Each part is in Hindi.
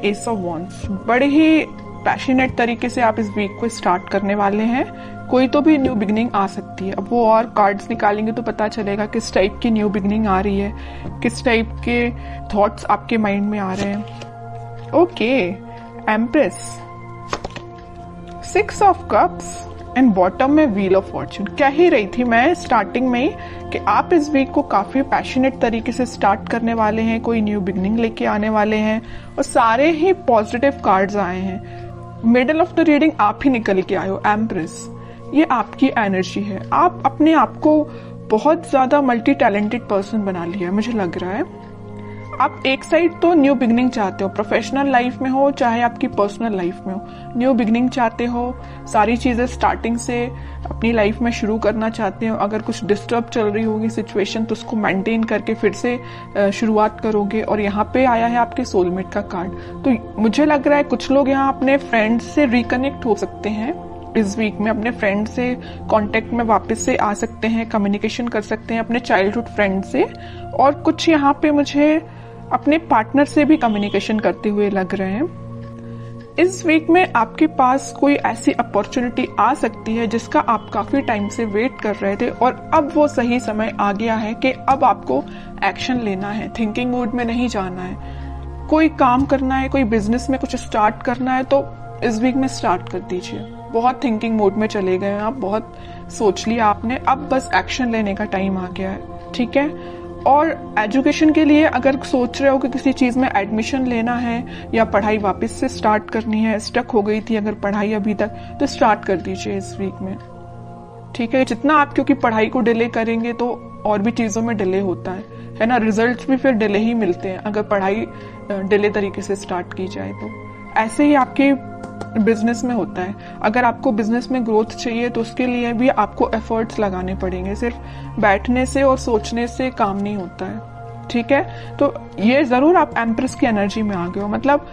S of wands. बड़े ही पैशनेट तरीके से आप इस वीक को स्टार्ट करने वाले हैं। कोई तो भी न्यू बिगनिंग आ सकती है। अब वो और कार्ड्स निकालेंगे तो पता चलेगा किस टाइप की न्यू बिगनिंग आ रही है, किस टाइप के थॉट्स आपके माइंड में आ रहे हैं। Okay, empress, 6 of cups and bottom में व्हील ऑफ फॉर्चून। कह ही रही थी मैं स्टार्टिंग में ही कि आप इस वीक को काफी पैशनेट तरीके से स्टार्ट करने वाले हैं, कोई न्यू बिगनिंग लेके आने वाले हैं, और सारे ही पॉजिटिव कार्ड्स आए हैं। मिडल ऑफ द रीडिंग आप ही निकल के आए हो, एम्प्रेस। ये आपकी एनर्जी है। आप अपने आप को बहुत ज्यादा मल्टी टैलेंटेड पर्सन बना लिया है, मुझे लग रहा है। आप एक साइड तो न्यू बिगनिंग चाहते हो, प्रोफेशनल लाइफ में हो चाहे आपकी पर्सनल लाइफ में हो, न्यू बिगनिंग चाहते हो, सारी चीजें स्टार्टिंग से अपनी लाइफ में शुरू करना चाहते हो। अगर कुछ डिस्टर्ब चल रही होगी सिचुएशन तो उसको मेंटेन करके फिर से शुरुआत करोगे। और यहाँ पे आया है आपके सोलमेट का कार्ड। तो मुझे लग रहा है कुछ लोग यहाँ अपने फ्रेंड्स से रिकनेक्ट हो सकते हैं इस वीक में, अपने फ्रेंड से कांटेक्ट में वापस से आ सकते हैं, कम्युनिकेशन कर सकते हैं अपने चाइल्डहुड फ्रेंड से। और कुछ यहाँ पे मुझे अपने पार्टनर से भी कम्युनिकेशन करते हुए लग रहे हैं। इस वीक में आपके पास कोई ऐसी अपॉर्चुनिटी आ सकती है जिसका आप काफी टाइम से वेट कर रहे थे और अब वो सही समय आ गया है कि अब आपको एक्शन लेना है, थिंकिंग मोड में नहीं जाना है। कोई काम करना है, कोई बिजनेस में कुछ स्टार्ट करना है तो इस वीक में स्टार्ट कर दीजिए। बहुत थिंकिंग मोड में चले गए हैं आप, बहुत सोच लिया आपने, अब बस एक्शन लेने का टाइम आ गया है, ठीक है। और एजुकेशन के लिए अगर सोच रहे हो कि किसी चीज में एडमिशन लेना है या पढ़ाई वापस से स्टार्ट करनी है, स्टक हो गई थी अगर पढ़ाई अभी तक, तो स्टार्ट कर दीजिए इस वीक में, ठीक है। जितना आप क्योंकि पढ़ाई को डिले करेंगे तो और भी चीजों में डिले होता है ना, रिजल्ट्स भी फिर डिले ही मिलते हैं अगर पढ़ाई डिले तरीके से स्टार्ट की जाए तो। ऐसे ही आपके बिजनेस में होता है। अगर आपको बिजनेस में ग्रोथ चाहिए तो उसके लिए भी आपको एफर्ट्स लगाने पड़ेंगे। सिर्फ बैठने से और सोचने से काम नहीं होता है, ठीक है। तो ये जरूर आप एम्प्रेस की एनर्जी में आ गए हो, मतलब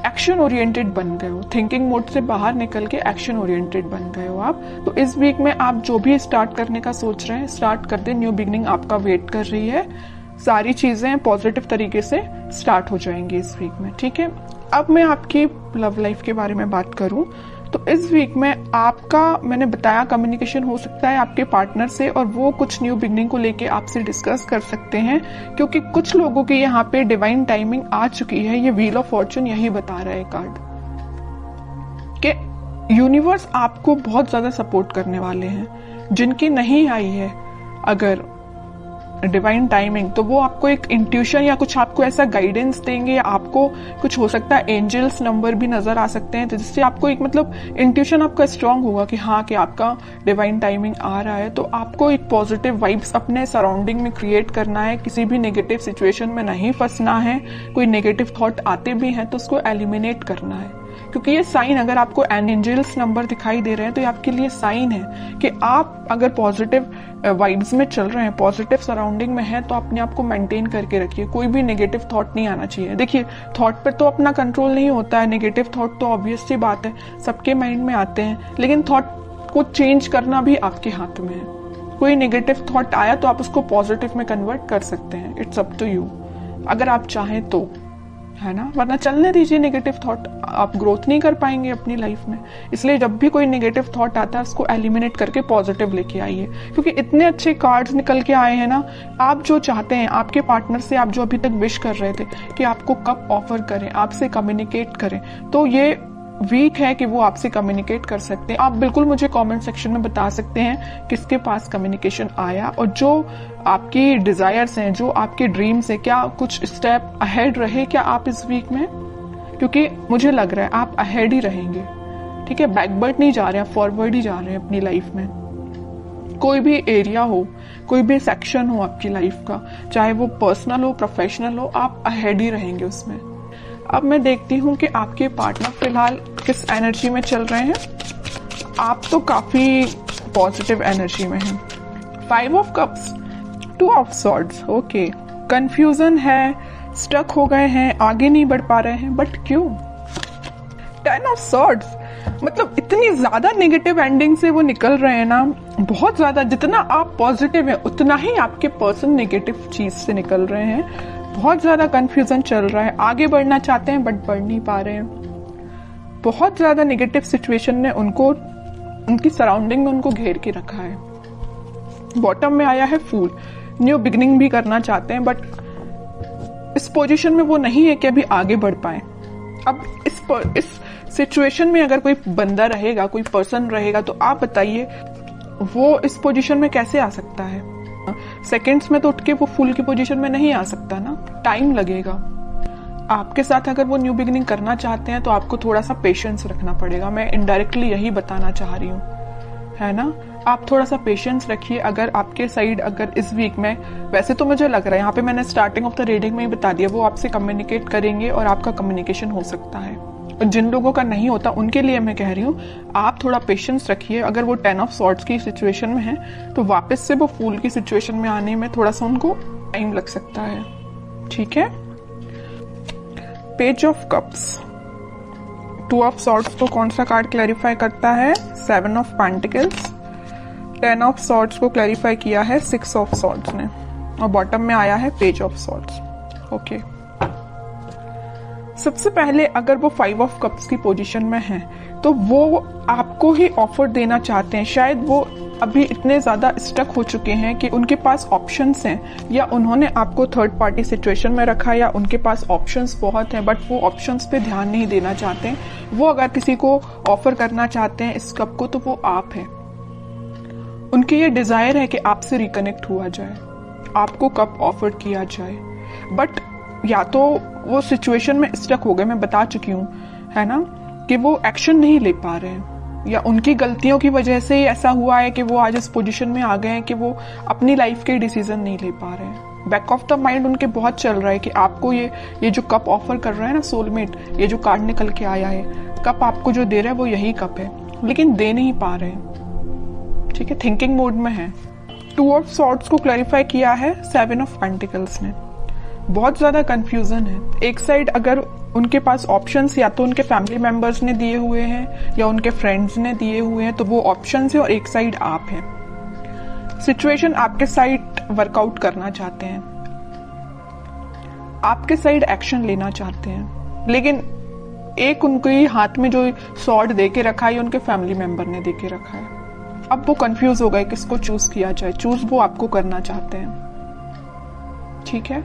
एक्शन ओरिएंटेड बन गए हो, थिंकिंग मोड से बाहर निकल के एक्शन ओरिएंटेड बन गए हो आप। तो इस वीक में आप जो भी स्टार्ट करने का सोच रहे हैं स्टार्ट कर दे, न्यू बिगनिंग आपका वेट कर रही है। सारी चीजें पॉजिटिव तरीके से स्टार्ट हो जाएंगी इस वीक में, ठीक है। अब मैं आपकी लव लाइफ के बारे में बात करूं तो इस वीक में आपका, मैंने बताया, कम्युनिकेशन हो सकता है आपके पार्टनर से और वो कुछ न्यू बिगनिंग को लेके आपसे डिस्कस कर सकते हैं, क्योंकि कुछ लोगों की यहाँ पे डिवाइन टाइमिंग आ चुकी है। ये व्हील ऑफ फॉर्चून यही बता रहा है कार्ड कि यूनिवर्स आपको बहुत ज्यादा सपोर्ट करने वाले हैं। जिनकी नहीं आई है अगर डिवाइन टाइमिंग तो वो आपको एक इंट्यूशन या कुछ आपको ऐसा गाइडेंस देंगे, आपको कुछ हो सकता है एंजल्स नंबर भी नजर आ सकते हैं, तो जिससे आपको एक मतलब इंट्यूशन आपका स्ट्रांग होगा कि हाँ कि आपका डिवाइन टाइमिंग आ रहा है। तो आपको एक पॉजिटिव वाइब्स अपने सराउंडिंग में क्रिएट करना है, किसी भी नेगेटिव सिचुएशन में नहीं फंसना है। कोई नेगेटिव थॉट आते भी हैं तो उसको एलिमिनेट करना है, क्योंकि ये साइन, अगर आपको एंजल्स नंबर दिखाई दे रहे हैं तो ये आपके लिए साइन है कि आप अगर पॉजिटिव वाइब्स में चल रहे हैं, पॉजिटिव सराउंडिंग में है, तो अपने आप को मेंटेन करके रखिए। कोई भी नेगेटिव थॉट नहीं आना चाहिए। देखिए, थॉट पर तो अपना कंट्रोल नहीं होता है, नेगेटिव थॉट तो ऑब्वियस सी बात है सबके माइंड में आते हैं, लेकिन थॉट को चेंज करना भी आपके हाथ में है। कोई नेगेटिव थॉट आया तो आप उसको पॉजिटिव में कन्वर्ट कर सकते हैं, इट्स अप टू यू, अगर आप चाहें तो, है ना। वरना चलने दीजिए नेगेटिव थॉट, आप ग्रोथ नहीं कर पाएंगे अपनी लाइफ में। इसलिए जब भी कोई नेगेटिव थॉट आता है उसको एलिमिनेट करके पॉजिटिव लेके आइए, क्योंकि इतने अच्छे कार्ड्स निकल के आए हैं ना। आप जो चाहते हैं आपके पार्टनर से, आप जो अभी तक विश कर रहे थे कि आपको कब ऑफर करें, आपसे कम्युनिकेट करें, तो ये वीक है कि वो आपसे कम्युनिकेट कर सकते हैं। आप बिल्कुल मुझे कमेंट सेक्शन में बता सकते हैं किसके पास कम्युनिकेशन आया और जो आपकी डिजायर्स हैं, जो आपके ड्रीम्स हैं, क्या कुछ स्टेप अहेड रहे क्या आप इस वीक में, क्योंकि मुझे लग रहा है आप अहेड ही रहेंगे, ठीक है। बैकवर्ड नहीं जा रहे हैं, फॉरवर्ड ही जा रहे हैं अपनी लाइफ में। कोई भी एरिया हो, कोई भी सेक्शन हो आपकी लाइफ का, चाहे वो पर्सनल हो, प्रोफेशनल हो, आप अहेड ही रहेंगे उसमें। अब मैं देखती हूँ कि आपके पार्टनर फिलहाल किस एनर्जी में चल रहे हैं। आप तो काफी पॉजिटिव एनर्जी में हैं। 5 of cups, 2 of swords, okay. Confusion है, स्टक हो गए हैं, आगे नहीं बढ़ पा रहे हैं, बट क्यों? 10 ऑफ सॉर्ड्स, मतलब इतनी ज्यादा नेगेटिव एंडिंग से वो निकल रहे हैं ना, बहुत ज्यादा। जितना आप पॉजिटिव हैं उतना ही आपके पर्सन नेगेटिव चीज से निकल रहे हैं। बहुत ज्यादा कंफ्यूजन चल रहा है, आगे बढ़ना चाहते हैं बट बढ़ नहीं पा रहे हैं। बहुत ज्यादा नेगेटिव सिचुएशन ने उनको, उनकी सराउंडिंग में उनको घेर के रखा है। बॉटम में आया है फूल, न्यू बिगनिंग भी करना चाहते हैं बट इस पोजीशन में वो नहीं है कि अभी आगे बढ़ पाए। अब इस सिचुएशन में अगर कोई बंदा रहेगा, कोई पर्सन रहेगा, तो आप बताइए वो इस पोजीशन में कैसे आ सकता है? सेकंड्स में तो उठ के वो फूल की पोजीशन में नहीं आ सकता ना, टाइम लगेगा। आपके साथ अगर वो न्यू बिगिनिंग करना चाहते हैं तो आपको थोड़ा सा पेशेंस रखना पड़ेगा। मैं इनडायरेक्टली यही बताना चाह रही हूँ, है ना। आप थोड़ा सा पेशेंस रखिए। अगर आपके साइड अगर इस वीक में, वैसे तो मुझे लग रहा है यहाँ पे मैंने स्टार्टिंग ऑफ द रीडिंग में ही बता दिया, वो आपसे कम्युनिकेट करेंगे और आपका कम्युनिकेशन हो सकता है। और जिन लोगों का नहीं होता उनके लिए मैं कह रही हूँ आप थोड़ा पेशेंस रखिए। अगर वो 10 ऑफ सॉर्ड्स की सिचुएशन में है तो वापस से वो फूल की सिचुएशन में आने में थोड़ा सा उनको टाइम लग सकता है, ठीक है। Page of cups, 2 of swords को कौन सा कार्ड क्लैरिफाई करता है? 7 ऑफ पेंटिकल्स। 10 ऑफ सॉर्ड्स को क्लैरिफाई किया है 6 ऑफ सॉर्ड्स ने, और बॉटम में आया है पेज ऑफ सॉर्ड्स। ओके, सबसे पहले अगर वो 5 ऑफ कप्स की पोजीशन में है तो वो आपको ही ऑफर देना चाहते हैं। शायद वो अभी इतने ज्यादा स्टक हो चुके हैं कि उनके पास ऑप्शंस हैं, या उन्होंने आपको थर्ड पार्टी सिचुएशन में रखा, या उनके पास ऑप्शंस बहुत हैं बट वो ऑप्शंस पे ध्यान नहीं देना चाहते हैं। वो अगर किसी को ऑफर करना चाहते हैं इस कप को तो वो आप है। उनकी ये डिजायर है कि आपसे रिकनेक्ट हुआ जाए, आपको कप ऑफर किया जाए, बट या तो वो सिचुएशन में स्टक हो गए, मैं बता चुकी हूँ, है ना, कि वो एक्शन नहीं ले पा रहे हैं, या उनकी गलतियों की वजह से ही ऐसा हुआ है कि वो आज इस पोजीशन में आ गए हैं कि वो अपनी लाइफ के डिसीजन नहीं ले पा रहे हैं। बैक ऑफ द माइंड उनके बहुत चल रहा है कि आपको ये जो कप ऑफर कर रहा है ना सोलमेट, ये जो कार्ड निकल के आया है, कप आपको जो दे रहा है वो यही कप है, लेकिन दे नहीं पा रहे हैं, ठीक है, थिंकिंग मोड में है। 2 ऑफ सॉर्ड्स को क्लैरिफाई किया है 7 ऑफ पेंटिकल्स ने। बहुत ज्यादा कंफ्यूजन है। एक साइड अगर उनके पास ऑप्शंस या तो उनके फैमिली मेंबर्स ने दिए हुए हैं या उनके फ्रेंड्स ने दिए हुए हैं, तो वो ऑप्शंस है, और एक साइड आप हैं। सिचुएशन आपके साइड वर्कआउट करना चाहते हैं, आपके साइड एक्शन लेना चाहते हैं, लेकिन एक उनके हाथ में जो सॉर्ड दे के रखा है उनके फैमिली मेंबर ने दे के रखा है। अब वो कंफ्यूज हो गए किसको चूज किया जाए। चूज वो आपको करना चाहते हैं, ठीक है।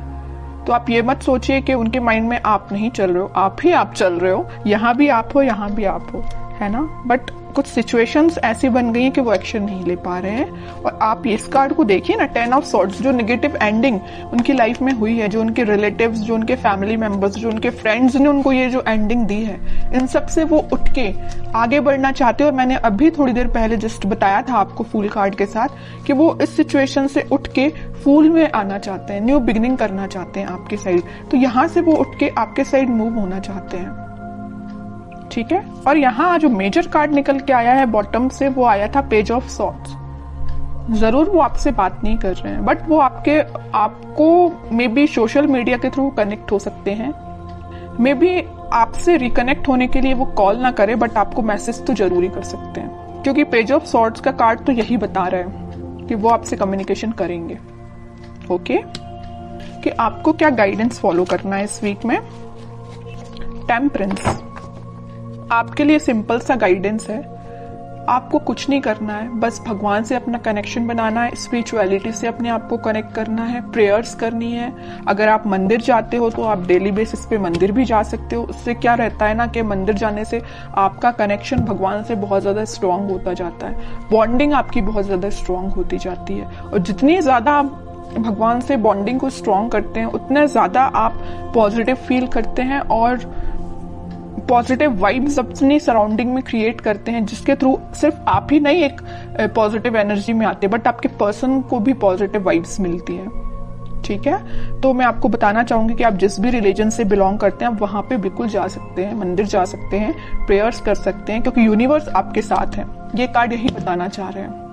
तो आप ये मत सोचिए कि उनके माइंड में आप नहीं चल रहे हो, आप ही आप चल रहे हो, यहाँ भी आप हो, यहाँ भी आप हो, है ना। बट कुछ सिचुएशंस ऐसी बन गई हैं कि वो एक्शन नहीं ले पा रहे हैं। और आप इस कार्ड को देखिए ना, 10 ऑफ सॉर्ड्स, जो नेगेटिव एंडिंग उनकी लाइफ में हुई है, जो उनके रिलेटिव्स, जो उनके फैमिली मेंबर्स, जो उनके फ्रेंड्स ने उनको ये जो एंडिंग दी है, इन सब से वो उठ के आगे बढ़ना चाहते हैं। और मैंने अभी थोड़ी देर पहले जस्ट बताया था आपको फूल कार्ड के साथ कि वो इस सिचुएशन से उठ के फूल में आना चाहते हैं, न्यू बिगिनिंग करना चाहते हैं आपके साइड। तो यहाँ से वो उठ के आपके साइड मूव होना चाहते हैं, ठीक है। और यहाँ जो मेजर कार्ड निकल के आया है बॉटम से, वो आया था पेज ऑफ सॉर्ड्स। जरूर वो आपसे बात नहीं कर रहे हैं, बट वो आपको मे बी सोशल मीडिया के थ्रू कनेक्ट हो सकते हैं। मे बी आपसे रिकनेक्ट होने के लिए वो कॉल ना करे, बट आपको मैसेज तो जरूरी कर सकते हैं, क्योंकि पेज ऑफ सॉर्ड्स का कार्ड तो यही बता रहा है कि वो आपसे कम्युनिकेशन करेंगे। ओके, कि आपको क्या गाइडेंस फॉलो करना है इस वीक में। टेम्परेंस आपके लिए सिंपल सा गाइडेंस है। आपको कुछ नहीं करना है, बस भगवान से अपना कनेक्शन बनाना है, स्पिरिचुअलिटी से अपने आप को कनेक्ट करना है, प्रेयर्स करनी है। अगर आप मंदिर जाते हो तो आप डेली बेसिस पे मंदिर भी जा सकते हो। उससे क्या रहता है ना कि मंदिर जाने से आपका कनेक्शन भगवान से बहुत ज्यादा स्ट्रांग होता जाता है, बॉन्डिंग आपकी बहुत ज्यादा स्ट्रांग होती जाती है। और जितनी ज्यादा आप भगवान से बॉन्डिंग को स्ट्रांग करते हैं उतने ज्यादा आप पॉजिटिव फील करते हैं और पॉजिटिव वाइब्स अपनी सराउंडिंग में क्रिएट करते हैं, जिसके थ्रू सिर्फ आप ही नहीं एक पॉजिटिव एनर्जी में आते, बट आपके पर्सन को भी पॉजिटिव वाइब्स मिलती है, ठीक है। तो मैं आपको बताना चाहूंगी कि आप जिस भी रिलीजन से बिलोंग करते हैं आप वहां पे बिल्कुल जा सकते हैं, मंदिर जा सकते हैं, प्रेयर्स कर सकते हैं, क्योंकि यूनिवर्स आपके साथ है। ये कार्ड यही बताना चाह रहे हैं।